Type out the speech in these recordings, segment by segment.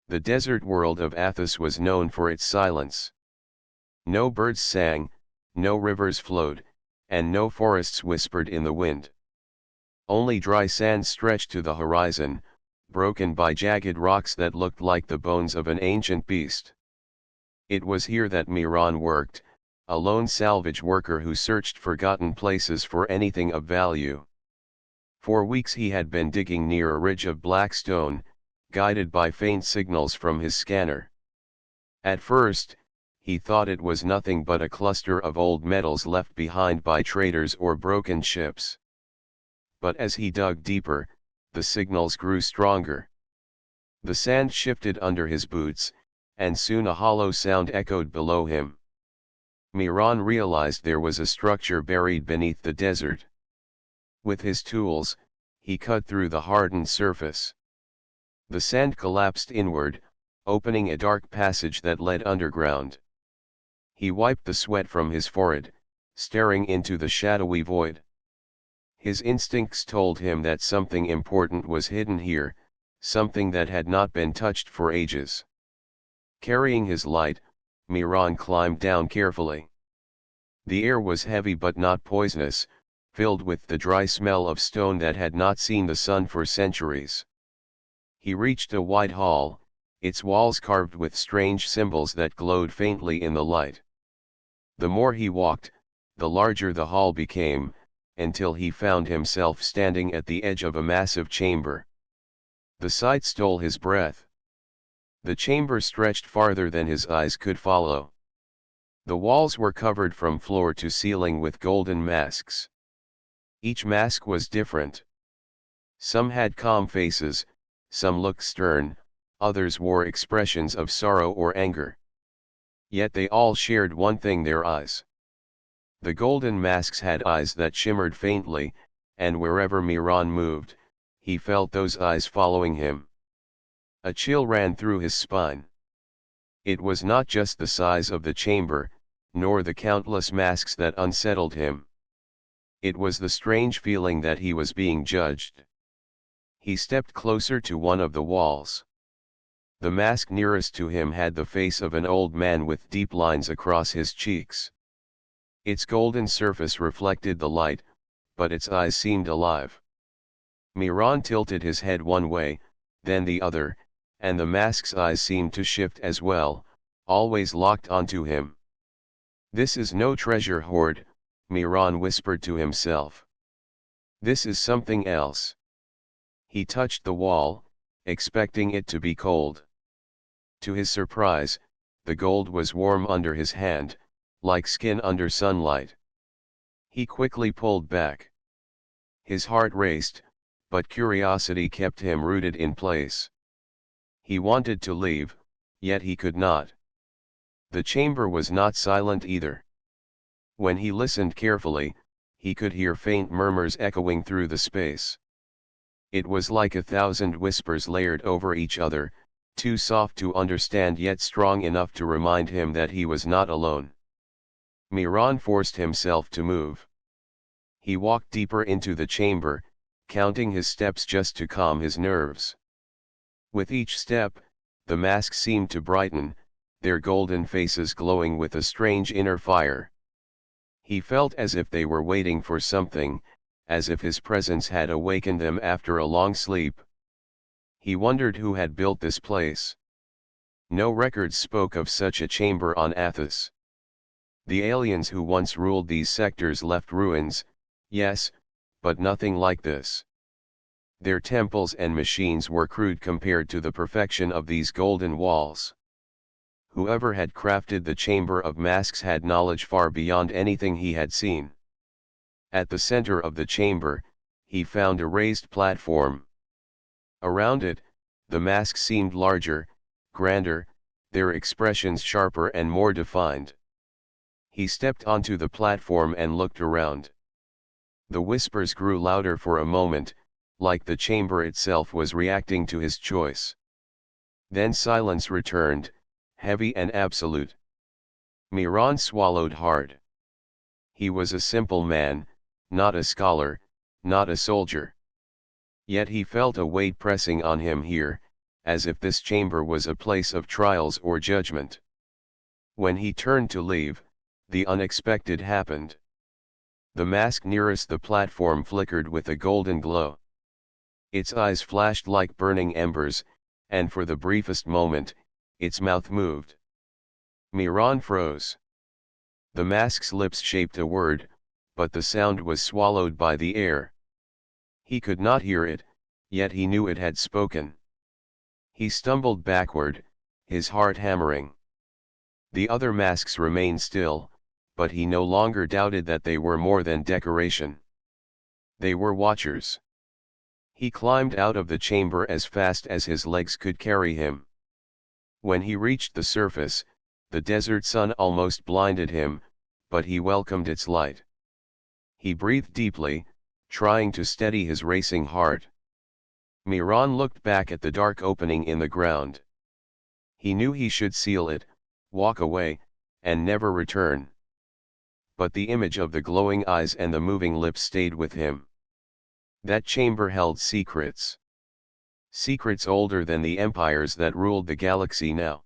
The desert world of Athos was known for its silence. No birds sang, no rivers flowed, and no forests whispered in the wind. Only dry sand stretched to the horizon, broken by jagged rocks that looked like the bones of an ancient beast. It was here that Miran worked, a lone salvage worker who searched forgotten places for anything of value. For weeks he had been digging near a ridge of black stone, guided by faint signals from his scanner. At first, he thought it was nothing but a cluster of old metals left behind by traders or broken ships. But as he dug deeper, the signals grew stronger. The sand shifted under his boots, and soon a hollow sound echoed below him. Miran realized there was a structure buried beneath the desert. With his tools, he cut through the hardened surface. The sand collapsed inward, opening a dark passage that led underground. He wiped the sweat from his forehead, staring into the shadowy void. His instincts told him that something important was hidden here, something that had not been touched for ages. Carrying his light, Miran climbed down carefully. The air was heavy but not poisonous, filled with the dry smell of stone that had not seen the sun for centuries. He reached a wide hall, its walls carved with strange symbols that glowed faintly in the light. The more he walked, the larger the hall became, until he found himself standing at the edge of a massive chamber. The sight stole his breath. The chamber stretched farther than his eyes could follow. The walls were covered from floor to ceiling with golden masks. Each mask was different. Some had calm faces, some looked stern, others wore expressions of sorrow or anger. Yet they all shared one thing: their eyes. The golden masks had eyes that shimmered faintly, and wherever Miran moved, he felt those eyes following him. A chill ran through his spine. It was not just the size of the chamber, nor the countless masks that unsettled him. It was the strange feeling that he was being judged. He stepped closer to one of the walls. The mask nearest to him had the face of an old man with deep lines across his cheeks. Its golden surface reflected the light, but its eyes seemed alive. Miran tilted his head one way, then the other, and the mask's eyes seemed to shift as well, always locked onto him. "This is no treasure hoard," Miran whispered to himself. "This is something else." He touched the wall, expecting it to be cold. To his surprise, the gold was warm under his hand, like skin under sunlight. He quickly pulled back. His heart raced, but curiosity kept him rooted in place. He wanted to leave, yet he could not. The chamber was not silent either. When he listened carefully, he could hear faint murmurs echoing through the space. It was like 1,000 whispers layered over each other, too soft to understand yet strong enough to remind him that he was not alone. Miran forced himself to move. He walked deeper into the chamber, counting his steps just to calm his nerves. With each step, the masks seemed to brighten, their golden faces glowing with a strange inner fire. He felt as if they were waiting for something, as if his presence had awakened them after a long sleep. He wondered who had built this place. No records spoke of such a chamber on Athos. The aliens who once ruled these sectors left ruins, yes, but nothing like this. Their temples and machines were crude compared to the perfection of these golden walls. Whoever had crafted the Chamber of Masks had knowledge far beyond anything he had seen. At the center of the chamber, he found a raised platform. Around it, the masks seemed larger, grander, their expressions sharper and more defined. He stepped onto the platform and looked around. The whispers grew louder for a moment, like the chamber itself was reacting to his choice. Then silence returned, heavy and absolute. Miran swallowed hard. He was a simple man, not a scholar, not a soldier. Yet he felt a weight pressing on him here, as if this chamber was a place of trials or judgment. When he turned to leave, the unexpected happened. The mask nearest the platform flickered with a golden glow. Its eyes flashed like burning embers, and for the briefest moment, its mouth moved. Miran froze. The mask's lips shaped a word, but the sound was swallowed by the air. He could not hear it, yet he knew it had spoken. He stumbled backward, his heart hammering. The other masks remained still, but he no longer doubted that they were more than decoration. They were watchers. He climbed out of the chamber as fast as his legs could carry him. When he reached the surface, the desert sun almost blinded him, but he welcomed its light. He breathed deeply, trying to steady his racing heart. Miran looked back at the dark opening in the ground. He knew he should seal it, walk away, and never return. But the image of the glowing eyes and the moving lips stayed with him. That chamber held secrets. Secrets older than the empires that ruled the galaxy now.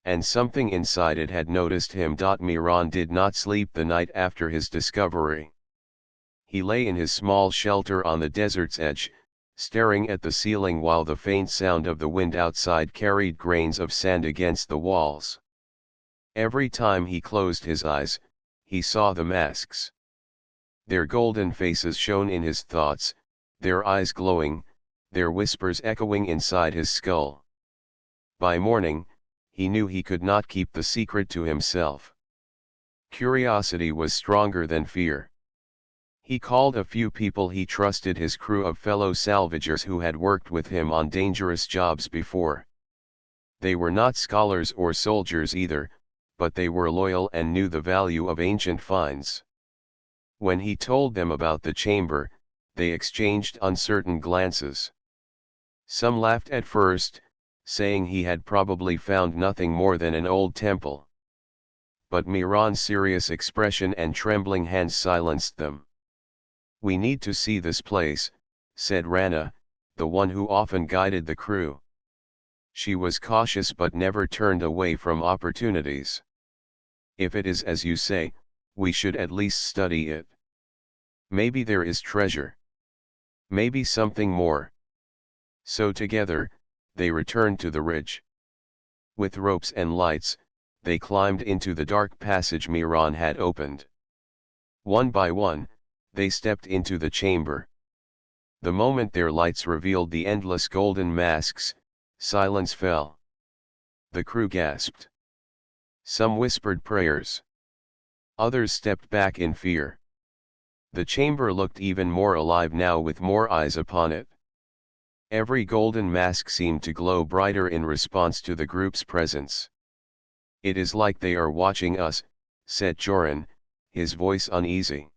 And something inside it had noticed him. Miran did not sleep the night after his discovery. He lay in his small shelter on the desert's edge, staring at the ceiling while the faint sound of the wind outside carried grains of sand against the walls. Every time he closed his eyes, he saw the masks. Their golden faces shone in his thoughts, their eyes glowing, their whispers echoing inside his skull. By morning, he knew he could not keep the secret to himself. Curiosity was stronger than fear. He called a few people he trusted, his crew of fellow salvagers who had worked with him on dangerous jobs before. They were not scholars or soldiers either, but they were loyal and knew the value of ancient finds. When he told them about the chamber, they exchanged uncertain glances. Some laughed at first, saying he had probably found nothing more than an old temple. But Miran's serious expression and trembling hands silenced them. "We need to see this place," said Rana, the one who often guided the crew. She was cautious but never turned away from opportunities. "If it is as you say, we should at least study it. Maybe there is treasure. Maybe something more." So together, they returned to the ridge. With ropes and lights, they climbed into the dark passage Miran had opened. One by one, they stepped into the chamber. The moment their lights revealed the endless golden masks, silence fell. The crew gasped. Some whispered prayers. Others stepped back in fear. The chamber looked even more alive now, with more eyes upon it. Every golden mask seemed to glow brighter in response to the group's presence. "It is like they are watching us," said Joran, his voice uneasy.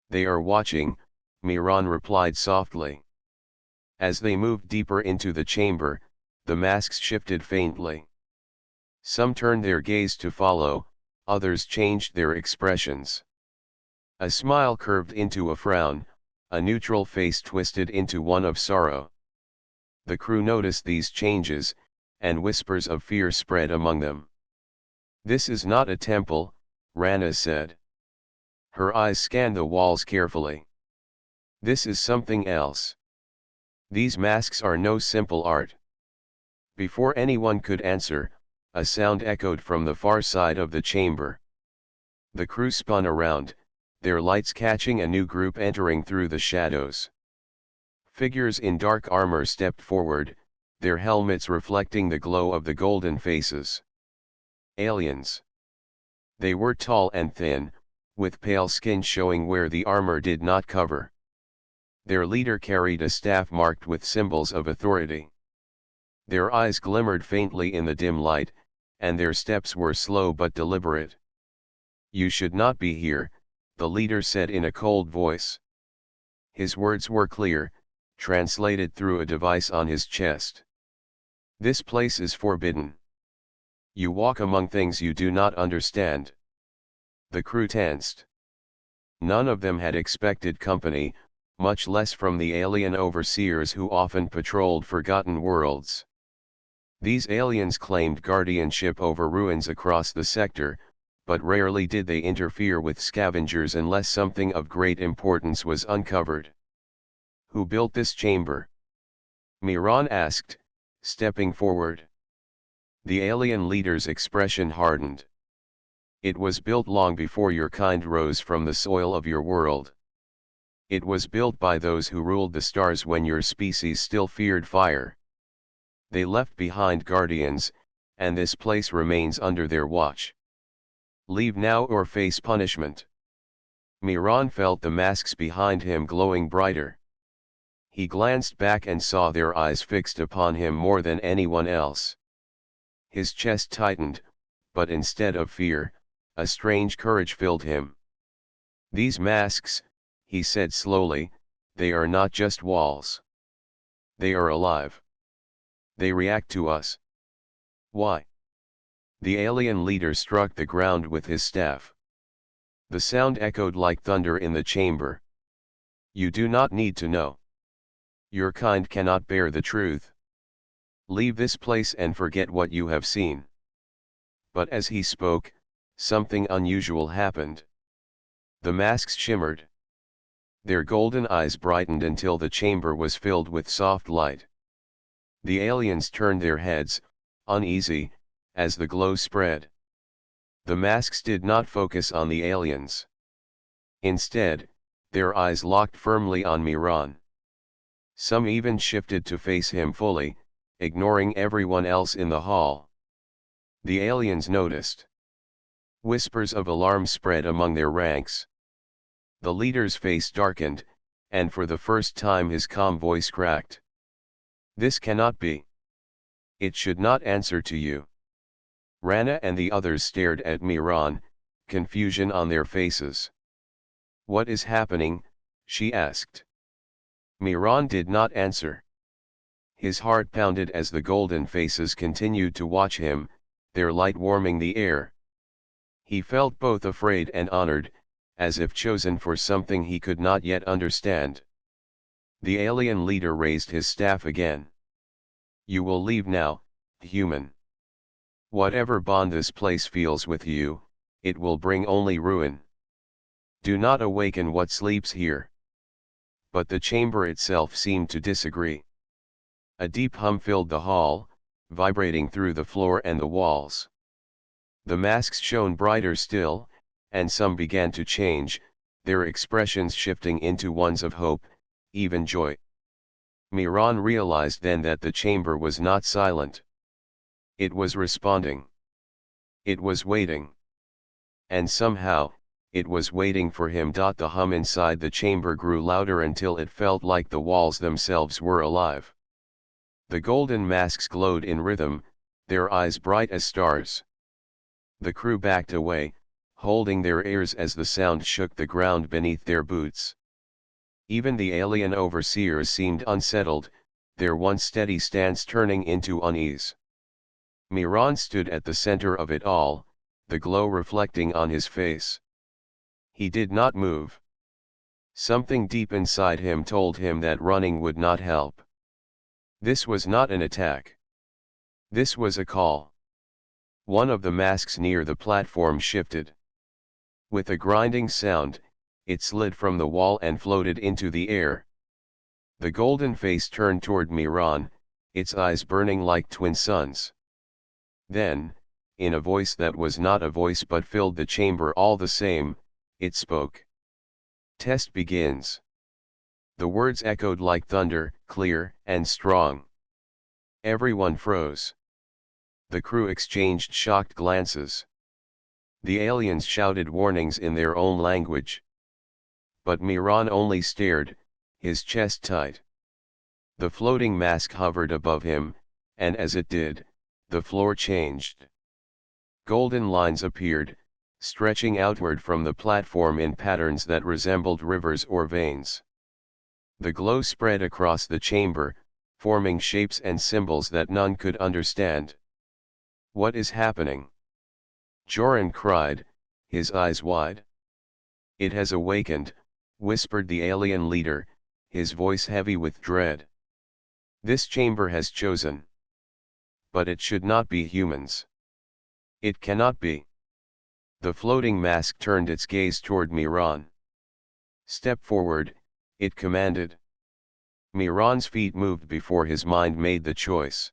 "They are watching," Miran replied softly. As they moved deeper into the chamber, the masks shifted faintly. Some turned their gaze to follow, others changed their expressions. A smile curved into a frown, a neutral face twisted into one of sorrow. The crew noticed these changes, and whispers of fear spread among them. "This is not a temple," Rana said. Her eyes scanned the walls carefully. "This is something else. These masks are no simple art." Before anyone could answer, a sound echoed from the far side of the chamber. The crew spun around, their lights catching a new group entering through the shadows. Figures in dark armor stepped forward, their helmets reflecting the glow of the golden faces. Aliens. They were tall and thin, with pale skin showing where the armor did not cover. Their leader carried a staff marked with symbols of authority. Their eyes glimmered faintly in the dim light, and their steps were slow but deliberate. "You should not be here," the leader said in a cold voice. His words were clear, translated through a device on his chest. "This place is forbidden. You walk among things you do not understand." The crew tensed. None of them had expected company, much less from the alien overseers who often patrolled forgotten worlds. These aliens claimed guardianship over ruins across the sector, but rarely did they interfere with scavengers unless something of great importance was uncovered. "Who built this chamber?" Miran asked, stepping forward. The alien leader's expression hardened. "It was built long before your kind rose from the soil of your world. It was built by those who ruled the stars when your species still feared fire. They left behind guardians, and this place remains under their watch. Leave now or face punishment." Miran felt the masks behind him glowing brighter. He glanced back and saw their eyes fixed upon him more than anyone else. His chest tightened, but instead of fear, a strange courage filled him. "These masks," he said slowly, "they are not just walls. They are alive. They react to us." "Why?" The alien leader struck the ground with his staff. The sound echoed like thunder in the chamber. "You do not need to know. Your kind cannot bear the truth. Leave this place and forget what you have seen." But as he spoke, something unusual happened. The masks shimmered. Their golden eyes brightened until the chamber was filled with soft light. The aliens turned their heads, uneasy, as the glow spread. The masks did not focus on the aliens. Instead, their eyes locked firmly on Miran. Some even shifted to face him fully, ignoring everyone else in the hall. The aliens noticed. Whispers of alarm spread among their ranks. The leader's face darkened, and for the first time his calm voice cracked. "This cannot be. It should not answer to you." Rana and the others stared at Miran, confusion on their faces. "What is happening?" she asked. Miran did not answer. His heart pounded as the golden faces continued to watch him, their light warming the air. He felt both afraid and honored, as if chosen for something he could not yet understand. The alien leader raised his staff again. "You will leave now, human. Whatever bond this place feels with you, it will bring only ruin. Do not awaken what sleeps here." But the chamber itself seemed to disagree. A deep hum filled the hall, vibrating through the floor and the walls. The masks shone brighter still, and some began to change, their expressions shifting into ones of hope, even joy. Miran realized then that the chamber was not silent. It was responding. It was waiting. And somehow, it was waiting for him. The hum inside the chamber grew louder until it felt like the walls themselves were alive. The golden masks glowed in rhythm, their eyes bright as stars. The crew backed away, holding their ears as the sound shook the ground beneath their boots. Even the alien overseers seemed unsettled, their once steady stance turning into unease. Miran stood at the center of it all, the glow reflecting on his face. He did not move. Something deep inside him told him that running would not help. This was not an attack. This was a call. One of the masks near the platform shifted. With a grinding sound, it slid from the wall and floated into the air. The golden face turned toward Miran, its eyes burning like twin suns. Then, in a voice that was not a voice but filled the chamber all the same, it spoke. "Test begins." The words echoed like thunder, clear and strong. Everyone froze. The crew exchanged shocked glances. The aliens shouted warnings in their own language. But Miran only stared, his chest tight. The floating mask hovered above him, and as it did, the floor changed. Golden lines appeared, stretching outward from the platform in patterns that resembled rivers or veins. The glow spread across the chamber, forming shapes and symbols that none could understand. "What is happening?" Joran cried, his eyes wide. "It has awakened," whispered the alien leader, his voice heavy with dread. This chamber has chosen. But it should not be humans. It cannot be. The floating mask turned its gaze toward Miran. Step forward, it commanded. Miran's feet moved before his mind made the choice.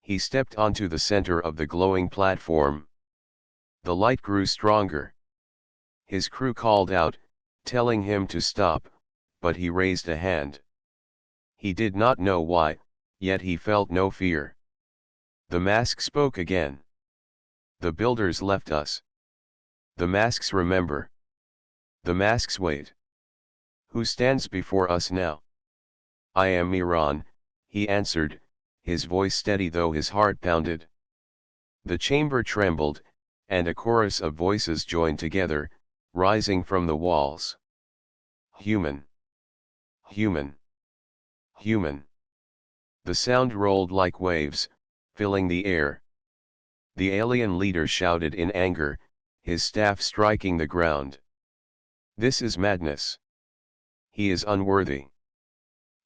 He stepped onto the center of the glowing platform. The light grew stronger. His crew called out, telling him to stop, but he raised a hand. He did not know why, yet he felt no fear. The mask spoke again. The builders left us. The masks remember. The masks wait. Who stands before us now? I am Miran, he answered, his voice steady though his heart pounded. The chamber trembled, and a chorus of voices joined together, rising from the walls. Human. Human. Human. The sound rolled like waves, filling the air. The alien leader shouted in anger, his staff striking the ground. This is madness. He is unworthy.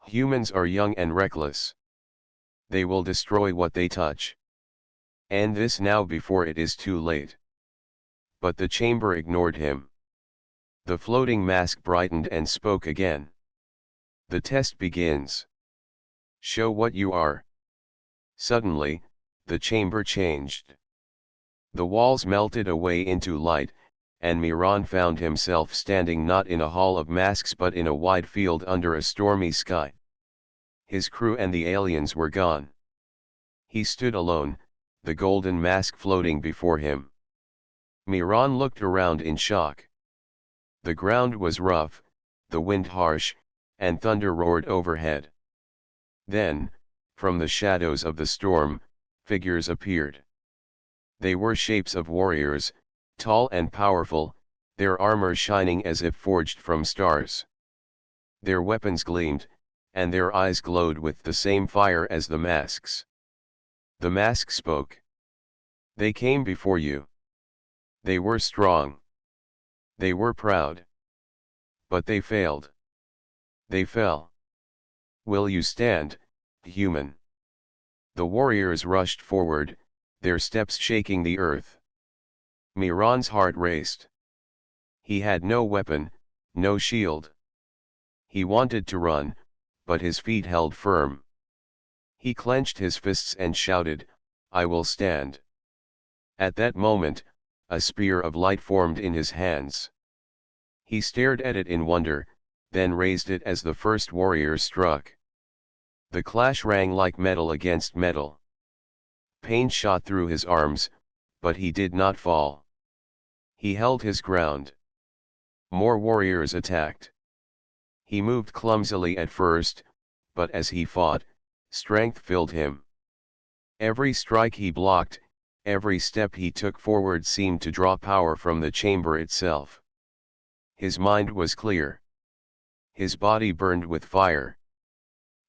Humans are young and reckless. They will destroy what they touch. And this now before it is too late. But the chamber ignored him. The floating mask brightened and spoke again. The test begins. Show what you are. Suddenly, the chamber changed. The walls melted away into light, and Miran found himself standing not in a hall of masks but in a wide field under a stormy sky. His crew and the aliens were gone. He stood alone, the golden mask floating before him. Miran looked around in shock. The ground was rough, the wind harsh, and thunder roared overhead. Then, from the shadows of the storm, figures appeared. They were shapes of warriors, tall and powerful, their armor shining as if forged from stars. Their weapons gleamed, and their eyes glowed with the same fire as the masks. The mask spoke. They came before you. They were strong. They were proud. But they failed. They fell. Will you stand, human? The warriors rushed forward, their steps shaking the earth. Miran's heart raced. He had no weapon, no shield. He wanted to run, but his feet held firm. He clenched his fists and shouted, I will stand. At that moment, a spear of light formed in his hands. He stared at it in wonder, then raised it as the first warrior struck. The clash rang like metal against metal. Pain shot through his arms, but he did not fall. He held his ground. More warriors attacked. He moved clumsily at first, but as he fought, strength filled him. Every strike he blocked, every step he took forward seemed to draw power from the chamber itself. His mind was clear. His body burned with fire.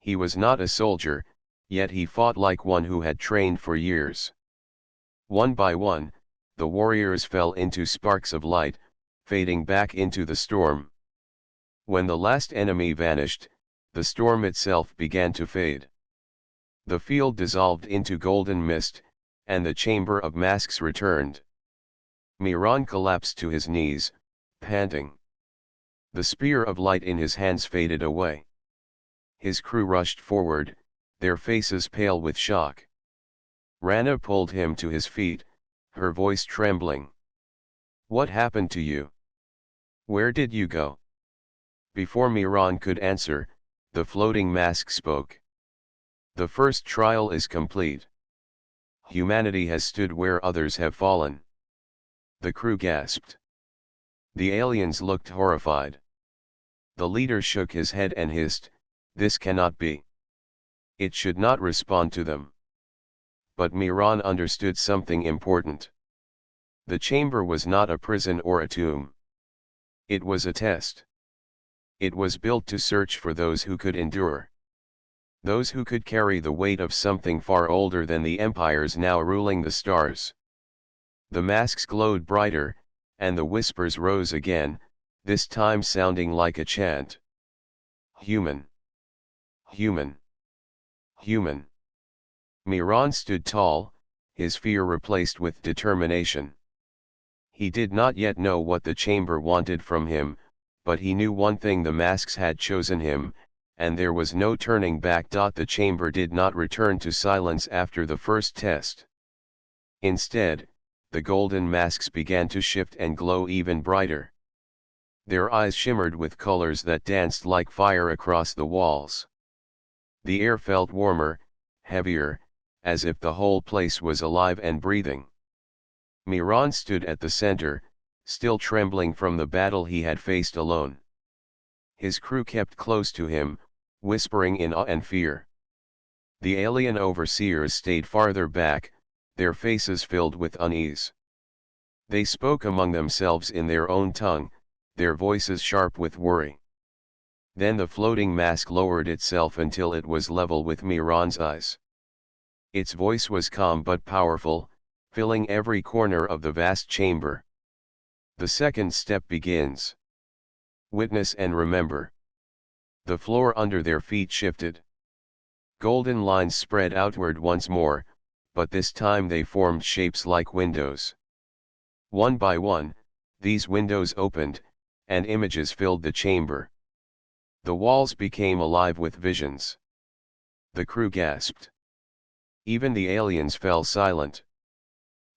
He was not a soldier, yet he fought like one who had trained for years. One by one, the warriors fell into sparks of light, fading back into the storm. When the last enemy vanished, the storm itself began to fade. The field dissolved into golden mist, and the chamber of masks returned. Miran collapsed to his knees, panting. The spear of light in his hands faded away. His crew rushed forward, their faces pale with shock. Rana pulled him to his feet, her voice trembling. What happened to you? Where did you go? Before Miran could answer, the floating mask spoke. The first trial is complete. Humanity has stood where others have fallen. The crew gasped. The aliens looked horrified. The leader shook his head and hissed, this cannot be. It should not respond to them. But Miran understood something important. The chamber was not a prison or a tomb. It was a test. It was built to search for those who could endure. Those who could carry the weight of something far older than the empires now ruling the stars. The masks glowed brighter, and the whispers rose again, this time sounding like a chant. Human. Human. Human. Miran stood tall, his fear replaced with determination. He did not yet know what the chamber wanted from him, but he knew one thing: the masks had chosen him, and there was no turning back. The chamber did not return to silence after the first test. Instead, the golden masks began to shift and glow even brighter. Their eyes shimmered with colors that danced like fire across the walls. The air felt warmer, heavier, as if the whole place was alive and breathing. Miran stood at the center, still trembling from the battle he had faced alone. His crew kept close to him, whispering in awe and fear. The alien overseers stayed farther back, their faces filled with unease. They spoke among themselves in their own tongue, their voices sharp with worry. Then the floating mask lowered itself until it was level with Miran's eyes. Its voice was calm but powerful, filling every corner of the vast chamber. The second step begins. Witness and remember. The floor under their feet shifted. Golden lines spread outward once more, but this time they formed shapes like windows. One by one, these windows opened, and images filled the chamber. The walls became alive with visions. The crew gasped. Even the aliens fell silent.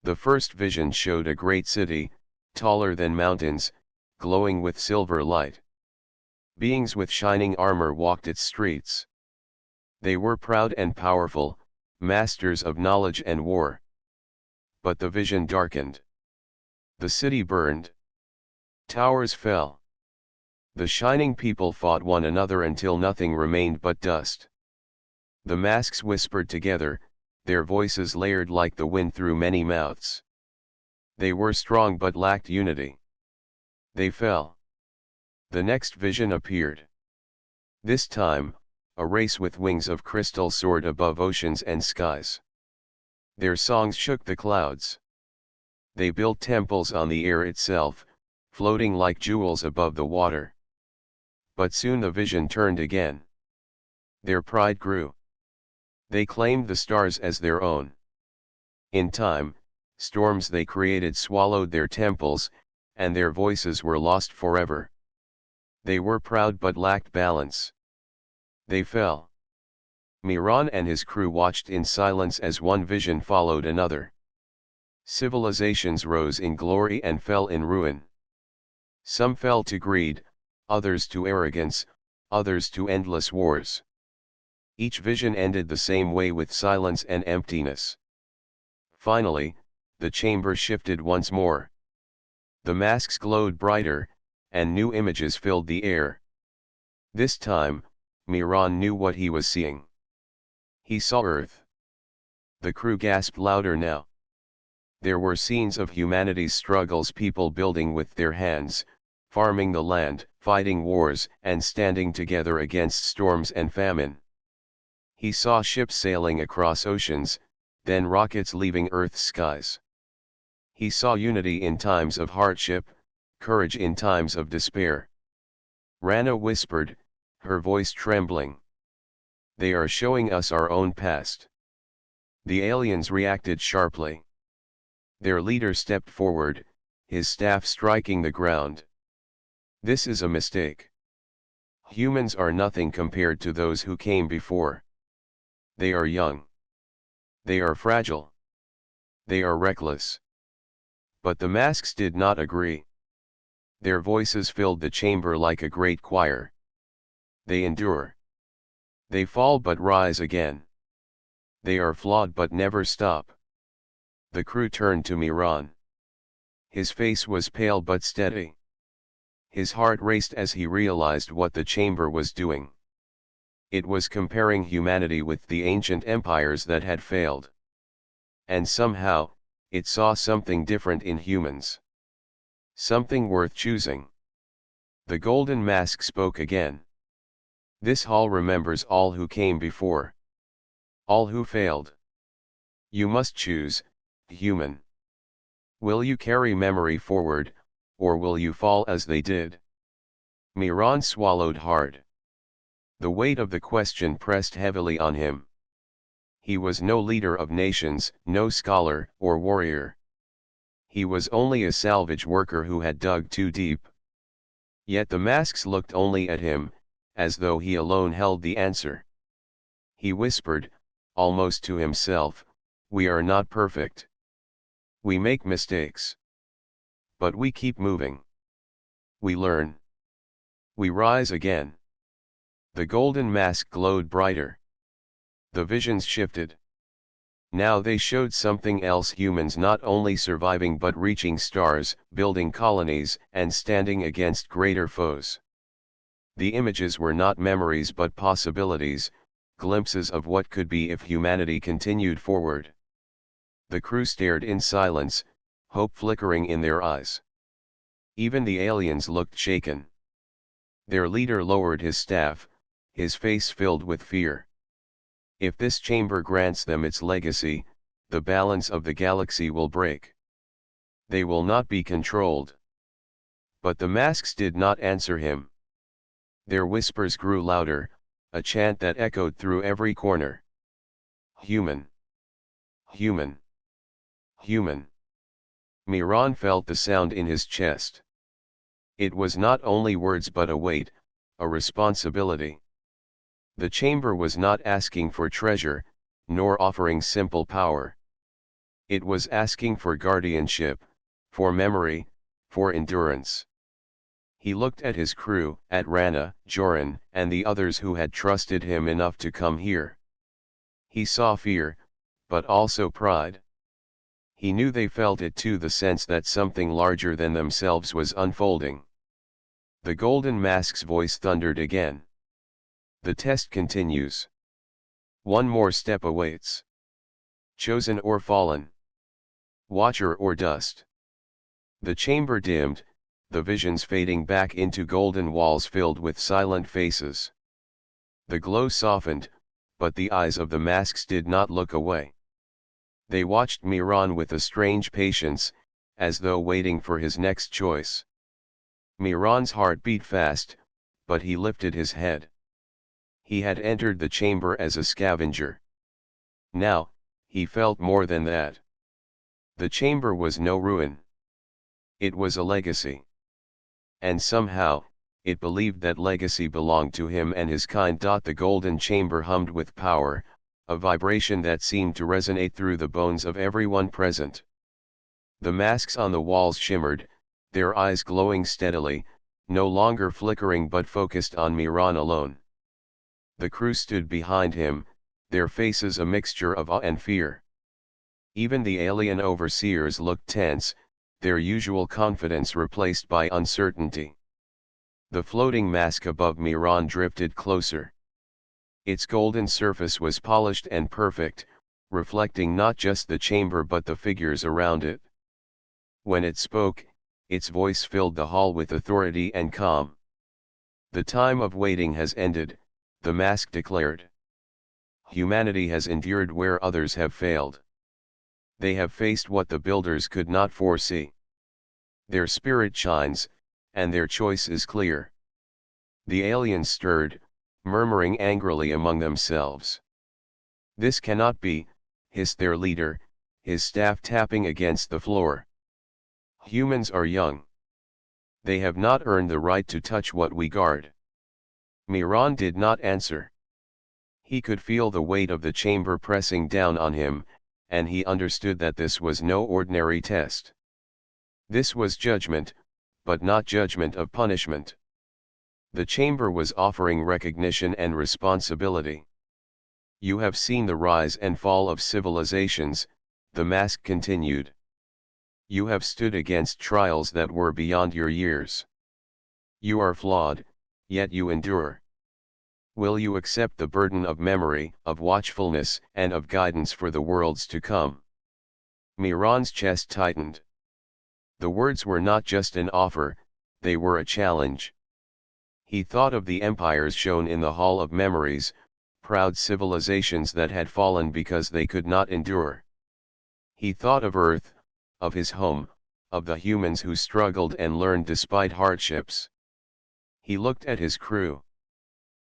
The first vision showed a great city, taller than mountains, glowing with silver light. Beings with shining armor walked its streets. They were proud and powerful, masters of knowledge and war. But the vision darkened. The city burned. Towers fell. The shining people fought one another until nothing remained but dust. The masks whispered together, their voices layered like the wind through many mouths. They were strong but lacked unity. They fell. The next vision appeared. This time, a race with wings of crystal soared above oceans and skies. Their songs shook the clouds. They built temples on the air itself, floating like jewels above the water. But soon the vision turned again. Their pride grew. They claimed the stars as their own. In time, storms they created swallowed their temples, and their voices were lost forever. They were proud but lacked balance. They fell. Miran and his crew watched in silence as one vision followed another. Civilizations rose in glory and fell in ruin. Some fell to greed, others to arrogance, others to endless wars. Each vision ended the same way, with silence and emptiness. Finally, the chamber shifted once more. The masks glowed brighter, and new images filled the air. This time, Miran knew what he was seeing. He saw Earth. The crew gasped louder now. There were scenes of humanity's struggles, people building with their hands, farming the land, fighting wars, and standing together against storms and famine. He saw ships sailing across oceans, then rockets leaving Earth's skies. He saw unity in times of hardship, courage in times of despair. Rana whispered, her voice trembling. They are showing us our own past. The aliens reacted sharply. Their leader stepped forward, his staff striking the ground. This is a mistake. Humans are nothing compared to those who came before. They are young. They are fragile. They are reckless. But the masks did not agree. Their voices filled the chamber like a great choir. They endure. They fall but rise again. They are flawed but never stop. The crew turned to Miran. His face was pale but steady. His heart raced as he realized what the chamber was doing. It was comparing humanity with the ancient empires that had failed. And somehow, it saw something different in humans. Something worth choosing. The golden mask spoke again. This hall remembers all who came before. All who failed. You must choose, human. Will you carry memory forward, or will you fall as they did? Miran swallowed hard. The weight of the question pressed heavily on him. He was no leader of nations, no scholar or warrior. He was only a salvage worker who had dug too deep. Yet the masks looked only at him, as though he alone held the answer. He whispered, almost to himself, "We are not perfect. We make mistakes. But we keep moving. We learn. We rise again." The golden mask glowed brighter. The visions shifted. Now they showed something else: humans not only surviving but reaching stars, building colonies, and standing against greater foes. The images were not memories but possibilities, glimpses of what could be if humanity continued forward. The crew stared in silence, hope flickering in their eyes. Even the aliens looked shaken. Their leader lowered his staff, his face filled with fear. If this chamber grants them its legacy, the balance of the galaxy will break. They will not be controlled. But the masks did not answer him. Their whispers grew louder, a chant that echoed through every corner. Human. Human. Human. Miran felt the sound in his chest. It was not only words but a weight, a responsibility. The chamber was not asking for treasure, nor offering simple power. It was asking for guardianship, for memory, for endurance. He looked at his crew, at Rana, Joran, and the others who had trusted him enough to come here. He saw fear, but also pride. He knew they felt it too, the sense that something larger than themselves was unfolding. The golden mask's voice thundered again. The test continues. One more step awaits. Chosen or fallen. Watcher or dust. The chamber dimmed, the visions fading back into golden walls filled with silent faces. The glow softened, but the eyes of the masks did not look away. They watched Miran with a strange patience, as though waiting for his next choice. Miran's heart beat fast, but he lifted his head. He had entered the chamber as a scavenger. Now, he felt more than that. The chamber was no ruin. It was a legacy. And somehow, it believed that legacy belonged to him and his kind. The golden chamber hummed with power, a vibration that seemed to resonate through the bones of everyone present. The masks on the walls shimmered, their eyes glowing steadily, no longer flickering but focused on Miran alone. The crew stood behind him, their faces a mixture of awe and fear. Even the alien overseers looked tense, their usual confidence replaced by uncertainty. The floating mask above Miran drifted closer. Its golden surface was polished and perfect, reflecting not just the chamber but the figures around it. When it spoke, its voice filled the hall with authority and calm. The time of waiting has ended, the mask declared. Humanity has endured where others have failed. They have faced what the builders could not foresee. Their spirit shines, and their choice is clear. The aliens stirred, murmuring angrily among themselves. This cannot be, hissed their leader, his staff tapping against the floor. Humans are young. They have not earned the right to touch what we guard. Miran did not answer. He could feel the weight of the chamber pressing down on him, and he understood that this was no ordinary test. This was judgment, but not judgment of punishment. The chamber was offering recognition and responsibility. You have seen the rise and fall of civilizations, the mask continued. You have stood against trials that were beyond your years. You are flawed, yet you endure. Will you accept the burden of memory, of watchfulness, and of guidance for the worlds to come? Miran's chest tightened. The words were not just an offer, they were a challenge. He thought of the empires shown in the Hall of Memories, proud civilizations that had fallen because they could not endure. He thought of Earth, of his home, of the humans who struggled and learned despite hardships. He looked at his crew.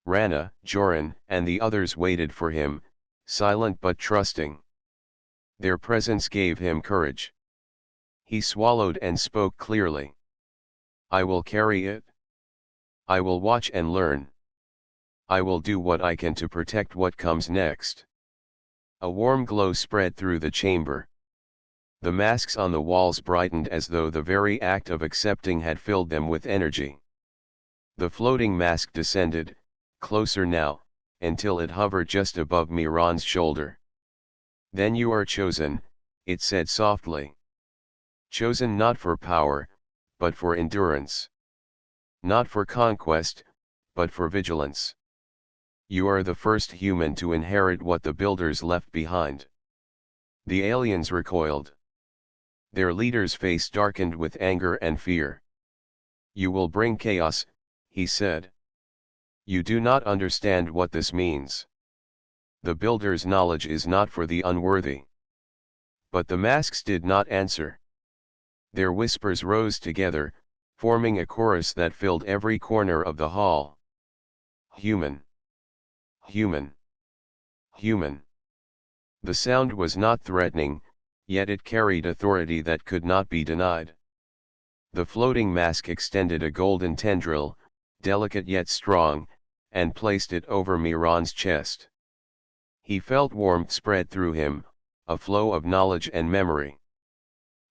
Rana, Joran, and the others waited for him, silent but trusting. Their presence gave him courage. He swallowed and spoke clearly. I will carry it. I will watch and learn. I will do what I can to protect what comes next. A warm glow spread through the chamber. The masks on the walls brightened as though the very act of accepting had filled them with energy. The floating mask descended, closer now, until it hovered just above Miran's shoulder. Then you are chosen, it said softly. Chosen not for power, but for endurance. Not for conquest, but for vigilance. You are the first human to inherit what the builders left behind. The aliens recoiled. Their leader's face darkened with anger and fear. You will bring chaos, he said. You do not understand what this means. The builder's knowledge is not for the unworthy. But the masks did not answer. Their whispers rose together, forming a chorus that filled every corner of the hall. Human. Human. Human. The sound was not threatening, yet it carried authority that could not be denied. The floating mask extended a golden tendril, delicate yet strong, and placed it over Miran's chest. He felt warmth spread through him, a flow of knowledge and memory.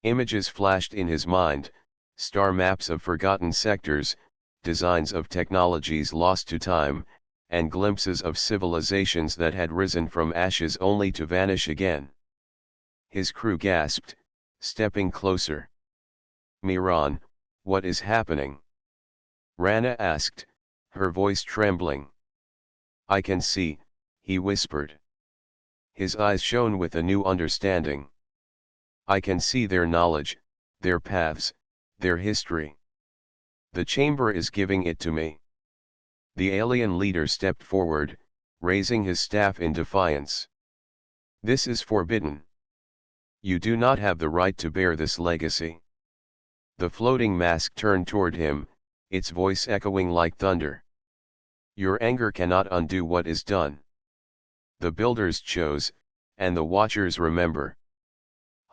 Images flashed in his mind, star maps of forgotten sectors, designs of technologies lost to time, and glimpses of civilizations that had risen from ashes only to vanish again. His crew gasped, stepping closer. Miran, what is happening? Rana asked, her voice trembling. I can see, he whispered. His eyes shone with a new understanding. I can see their knowledge, their paths, their history. The chamber is giving it to me. The alien leader stepped forward, raising his staff in defiance. This is forbidden. You do not have the right to bear this legacy. The floating mask turned toward him, its voice echoing like thunder. Your anger cannot undo what is done. The builders chose, and the watchers remember.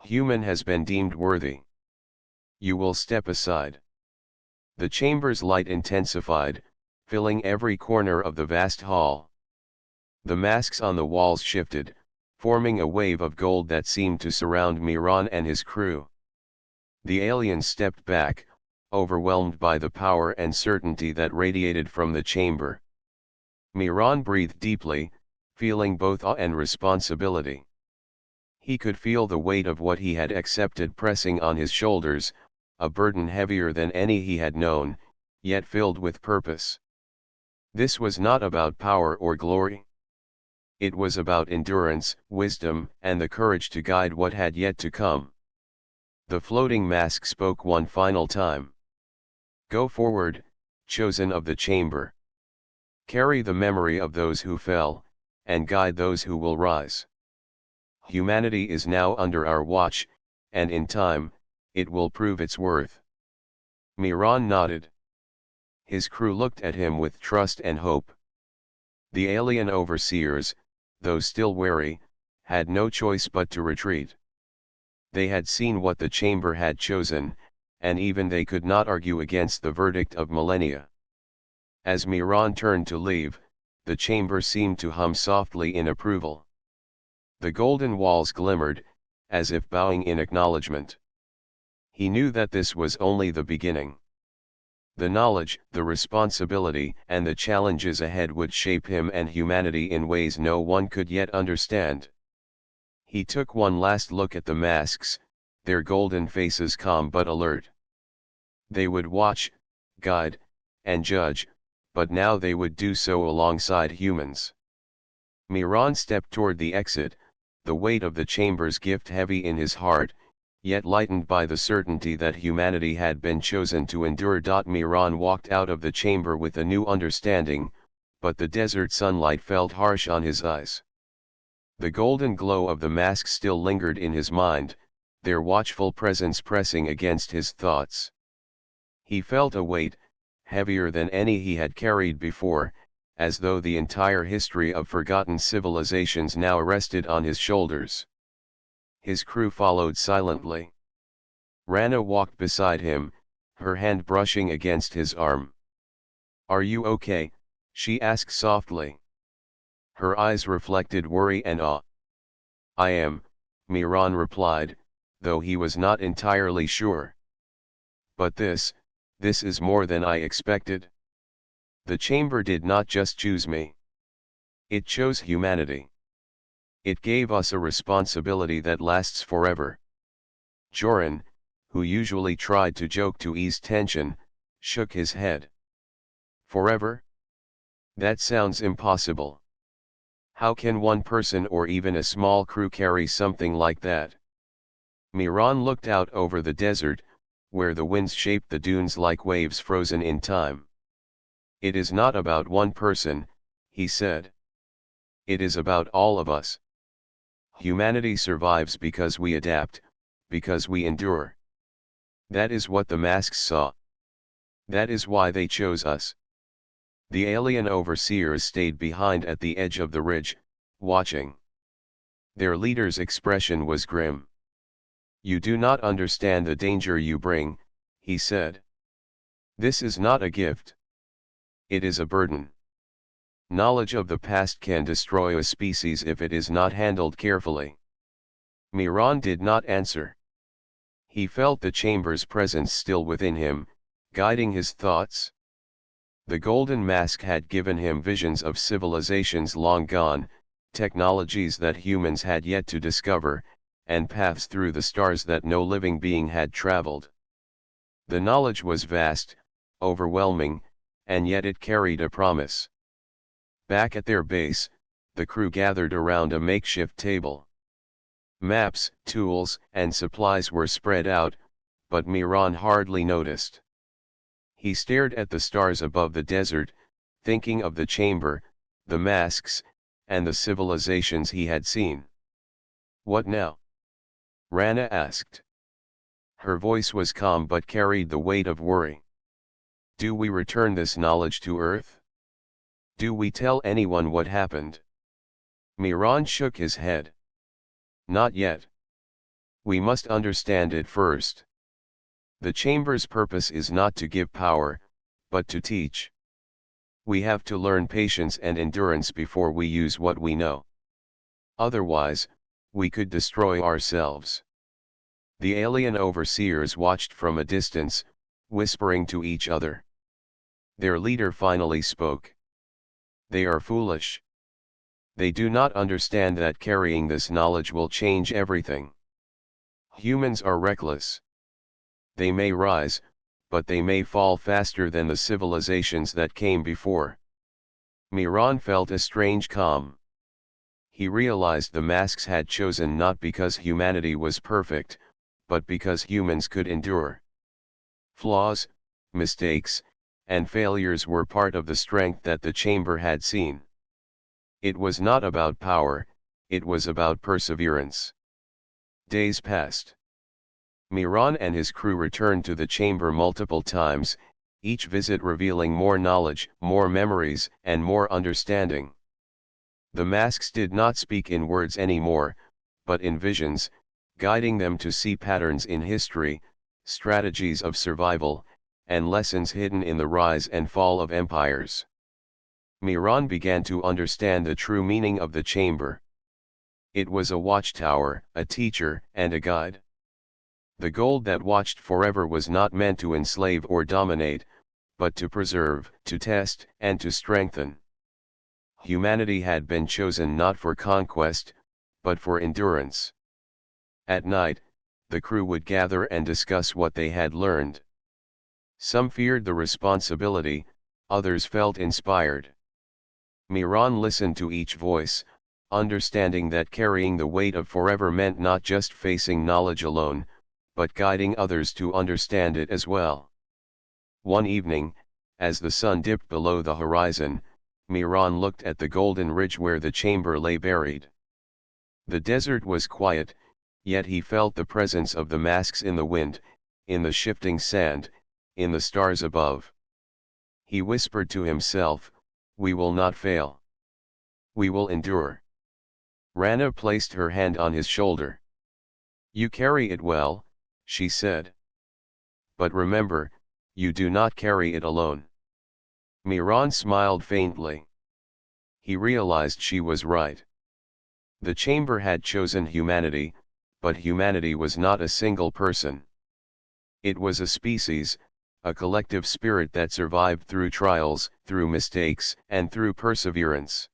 Human has been deemed worthy. You will step aside. The chamber's light intensified, filling every corner of the vast hall. The masks on the walls shifted, forming a wave of gold that seemed to surround Miran and his crew. The aliens stepped back, overwhelmed by the power and certainty that radiated from the chamber. Miran breathed deeply, feeling both awe and responsibility. He could feel the weight of what he had accepted pressing on his shoulders, a burden heavier than any he had known, yet filled with purpose. This was not about power or glory. It was about endurance, wisdom, and the courage to guide what had yet to come. The floating mask spoke one final time. Go forward, chosen of the chamber. Carry the memory of those who fell, and guide those who will rise. Humanity is now under our watch, and in time, it will prove its worth. Miran nodded. His crew looked at him with trust and hope. The alien overseers, though still wary, had no choice but to retreat. They had seen what the chamber had chosen, and even they could not argue against the verdict of millennia. As Miran turned to leave, the chamber seemed to hum softly in approval. The golden walls glimmered, as if bowing in acknowledgement. He knew that this was only the beginning. The knowledge, the responsibility, and the challenges ahead would shape him and humanity in ways no one could yet understand. He took one last look at the masks, their golden faces calm but alert. They would watch, guide, and judge, but now they would do so alongside humans. Miran stepped toward the exit, the weight of the chamber's gift heavy in his heart, yet lightened by the certainty that humanity had been chosen to endure. Miran walked out of the chamber with a new understanding, but the desert sunlight felt harsh on his eyes. The golden glow of the mask still lingered in his mind, their watchful presence pressing against his thoughts. He felt a weight, heavier than any he had carried before, as though the entire history of forgotten civilizations now rested on his shoulders. His crew followed silently. Rana walked beside him, her hand brushing against his arm. "Are you okay?" she asked softly. Her eyes reflected worry and awe. "I am," Miran replied, though he was not entirely sure. "But this is more than I expected. The chamber did not just choose me. It chose humanity. It gave us a responsibility that lasts forever." Joran, who usually tried to joke to ease tension, shook his head. "Forever? That sounds impossible. How can one person or even a small crew carry something like that?" Miran looked out over the desert, where the winds shaped the dunes like waves frozen in time. "It is not about one person," he said. "It is about all of us. Humanity survives because we adapt, because we endure. That is what the masks saw. That is why they chose us." The alien overseers stayed behind at the edge of the ridge, watching. Their leader's expression was grim. "You do not understand the danger you bring," he said. "This is not a gift. It is a burden. Knowledge of the past can destroy a species if it is not handled carefully." Miran did not answer. He felt the chamber's presence still within him, guiding his thoughts. The golden mask had given him visions of civilizations long gone, technologies that humans had yet to discover, and paths through the stars that no living being had traveled. The knowledge was vast, overwhelming, and yet it carried a promise. Back at their base, the crew gathered around a makeshift table. Maps, tools, and supplies were spread out, but Miran hardly noticed. He stared at the stars above the desert, thinking of the chamber, the masks, and the civilizations he had seen. "What now?" Rana asked. Her voice was calm but carried the weight of worry. "Do we return this knowledge to Earth? Do we tell anyone what happened?" Miran shook his head. "Not yet. We must understand it first. The chamber's purpose is not to give power, but to teach. We have to learn patience and endurance before we use what we know. Otherwise, we could destroy ourselves." The alien overseers watched from a distance, whispering to each other. Their leader finally spoke. "They are foolish. They do not understand that carrying this knowledge will change everything. Humans are reckless. They may rise, but they may fall faster than the civilizations that came before." Miran felt a strange calm. He realized the masks had chosen not because humanity was perfect, but because humans could endure. Flaws, mistakes, and failures were part of the strength that the chamber had seen. It was not about power, it was about perseverance. Days passed. Miran and his crew returned to the chamber multiple times, each visit revealing more knowledge, more memories, and more understanding. The masks did not speak in words anymore, but in visions, guiding them to see patterns in history, strategies of survival, and lessons hidden in the rise and fall of empires. Miran began to understand the true meaning of the chamber. It was a watchtower, a teacher, and a guide. The gold that watched forever was not meant to enslave or dominate, but to preserve, to test, and to strengthen. Humanity had been chosen not for conquest, but for endurance. At night, the crew would gather and discuss what they had learned. Some feared the responsibility, others felt inspired. Miran listened to each voice, understanding that carrying the weight of forever meant not just facing knowledge alone, but guiding others to understand it as well. One evening, as the sun dipped below the horizon, Miran looked at the golden ridge where the chamber lay buried. The desert was quiet, yet he felt the presence of the masks in the wind, in the shifting sand, in the stars above. He whispered to himself, We will not fail. We will endure. Rana placed her hand on his shoulder. You carry it well, she said. But remember, you do not carry it alone. Miran smiled faintly. He realized she was right. The chamber had chosen humanity, but humanity was not a single person. It was a species, a collective spirit that survived through trials, through mistakes, and through perseverance.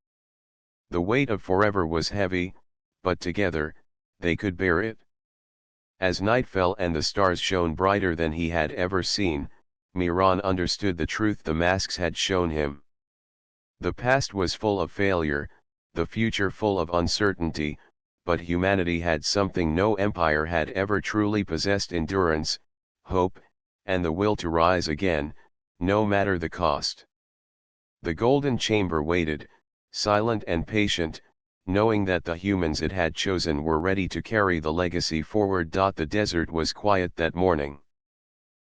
The weight of forever was heavy, but together, they could bear it. As night fell and the stars shone brighter than he had ever seen, Miran understood the truth the masks had shown him. The past was full of failure, the future full of uncertainty, but humanity had something no empire had ever truly possessed: endurance, hope, and the will to rise again, no matter the cost. The golden chamber waited, silent and patient, knowing that the humans it had chosen were ready to carry the legacy forward. The desert was quiet that morning.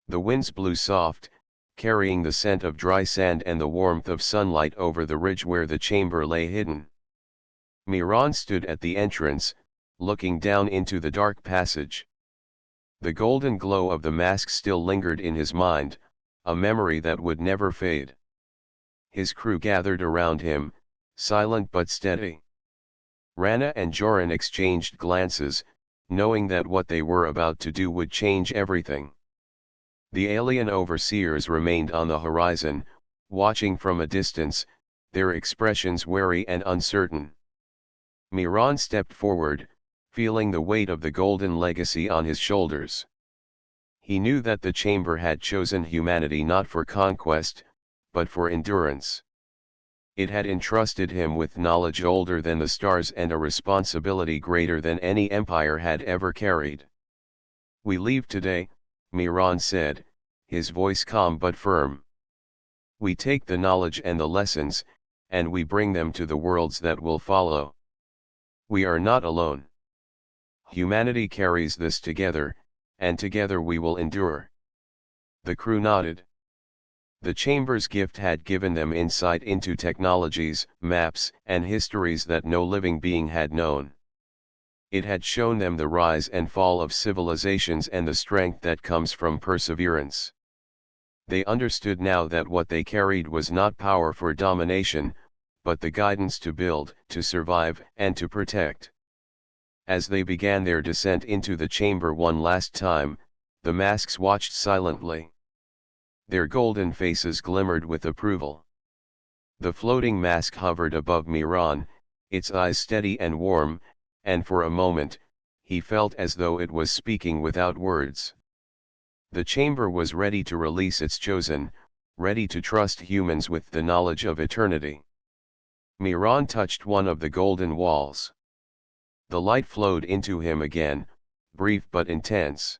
The winds blew soft, carrying the scent of dry sand and the warmth of sunlight over the ridge where the chamber lay hidden. Miran stood at the entrance, looking down into the dark passage. The golden glow of the mask still lingered in his mind, a memory that would never fade. His crew gathered around him, silent but steady. Rana and Joran exchanged glances, knowing that what they were about to do would change everything. The alien overseers remained on the horizon, watching from a distance, their expressions wary and uncertain. Miran stepped forward, feeling the weight of the golden legacy on his shoulders. He knew that the chamber had chosen humanity not for conquest, but for endurance. It had entrusted him with knowledge older than the stars and a responsibility greater than any empire had ever carried. We leave today, Miran said, his voice calm but firm. We take the knowledge and the lessons, and we bring them to the worlds that will follow. We are not alone. Humanity carries this together, and together we will endure. The crew nodded. The chamber's gift had given them insight into technologies, maps, and histories that no living being had known. It had shown them the rise and fall of civilizations and the strength that comes from perseverance. They understood now that what they carried was not power for domination, but the guidance to build, to survive, and to protect. As they began their descent into the chamber one last time, the masks watched silently. Their golden faces glimmered with approval. The floating mask hovered above Miran, its eyes steady and warm, and for a moment, he felt as though it was speaking without words. The chamber was ready to release its chosen, ready to trust humans with the knowledge of eternity. Miran touched one of the golden walls. The light flowed into him again, brief but intense.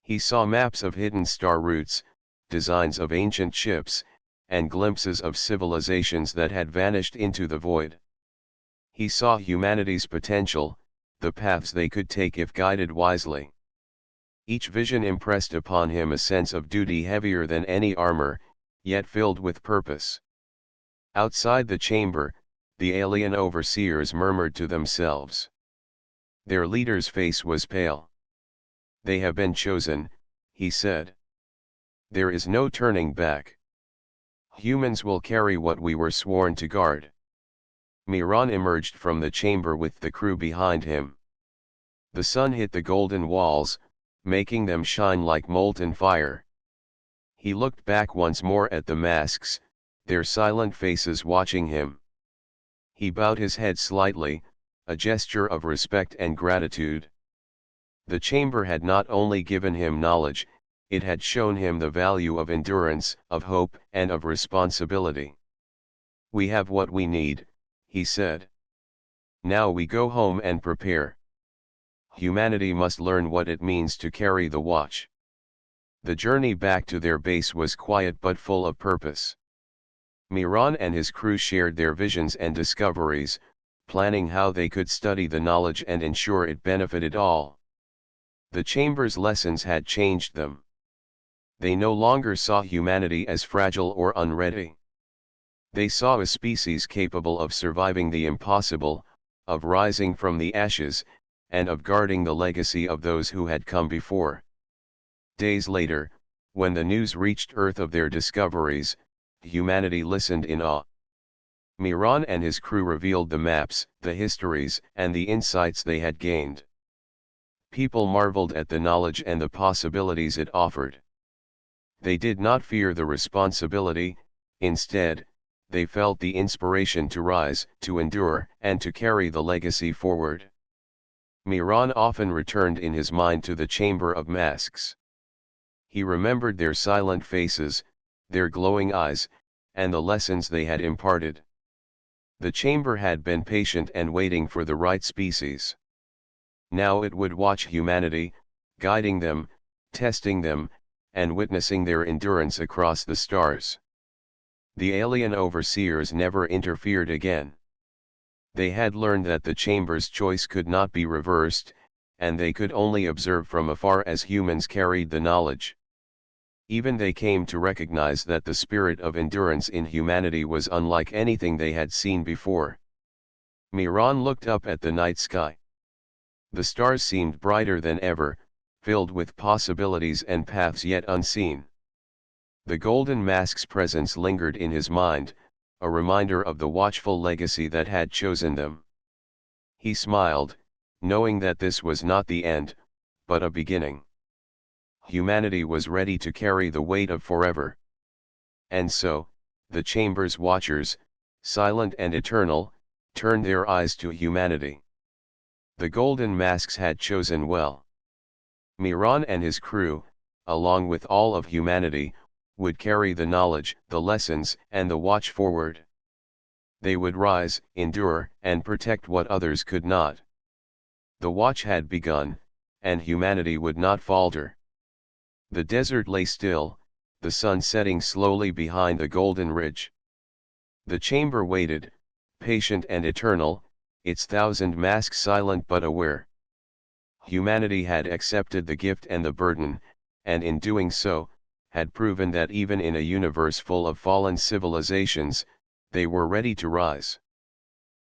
He saw maps of hidden star routes, designs of ancient ships, and glimpses of civilizations that had vanished into the void. He saw humanity's potential, the paths they could take if guided wisely. Each vision impressed upon him a sense of duty heavier than any armor, yet filled with purpose. Outside the chamber, the alien overseers murmured to themselves. Their leader's face was pale. They have been chosen, he said. There is no turning back. Humans will carry what we were sworn to guard. Miran emerged from the chamber with the crew behind him. The sun hit the golden walls, making them shine like molten fire. He looked back once more at the masks, their silent faces watching him. He bowed his head slightly, a gesture of respect and gratitude. The chamber had not only given him knowledge, it had shown him the value of endurance, of hope, and of responsibility. We have what we need, he said. Now we go home and prepare. Humanity must learn what it means to carry the watch. The journey back to their base was quiet but full of purpose. Miran and his crew shared their visions and discoveries, planning how they could study the knowledge and ensure it benefited all. The chamber's lessons had changed them. They no longer saw humanity as fragile or unready. They saw a species capable of surviving the impossible, of rising from the ashes, and of guarding the legacy of those who had come before. Days later, when the news reached Earth of their discoveries, humanity listened in awe. Miran and his crew revealed the maps, the histories, and the insights they had gained. People marveled at the knowledge and the possibilities it offered. They did not fear the responsibility, instead, they felt the inspiration to rise, to endure, and to carry the legacy forward. Miran often returned in his mind to the Chamber of Masks. He remembered their silent faces, their glowing eyes, and the lessons they had imparted. The chamber had been patient and waiting for the right species. Now it would watch humanity, guiding them, testing them, and witnessing their endurance across the stars. The alien overseers never interfered again. They had learned that the chamber's choice could not be reversed, and they could only observe from afar as humans carried the knowledge. Even they came to recognize that the spirit of endurance in humanity was unlike anything they had seen before. Miran looked up at the night sky. The stars seemed brighter than ever, filled with possibilities and paths yet unseen. The golden mask's presence lingered in his mind, a reminder of the watchful legacy that had chosen them. He smiled, knowing that this was not the end, but a beginning. Humanity was ready to carry the weight of forever. And so, the chamber's watchers, silent and eternal, turned their eyes to humanity. The golden masks had chosen well. Miran and his crew, along with all of humanity, would carry the knowledge, the lessons, and the watch forward. They would rise, endure, and protect what others could not. The watch had begun, and humanity would not falter. The desert lay still, the sun setting slowly behind the golden ridge. The chamber waited, patient and eternal, its thousand masks silent but aware. Humanity had accepted the gift and the burden, and in doing so, had proven that even in a universe full of fallen civilizations, they were ready to rise.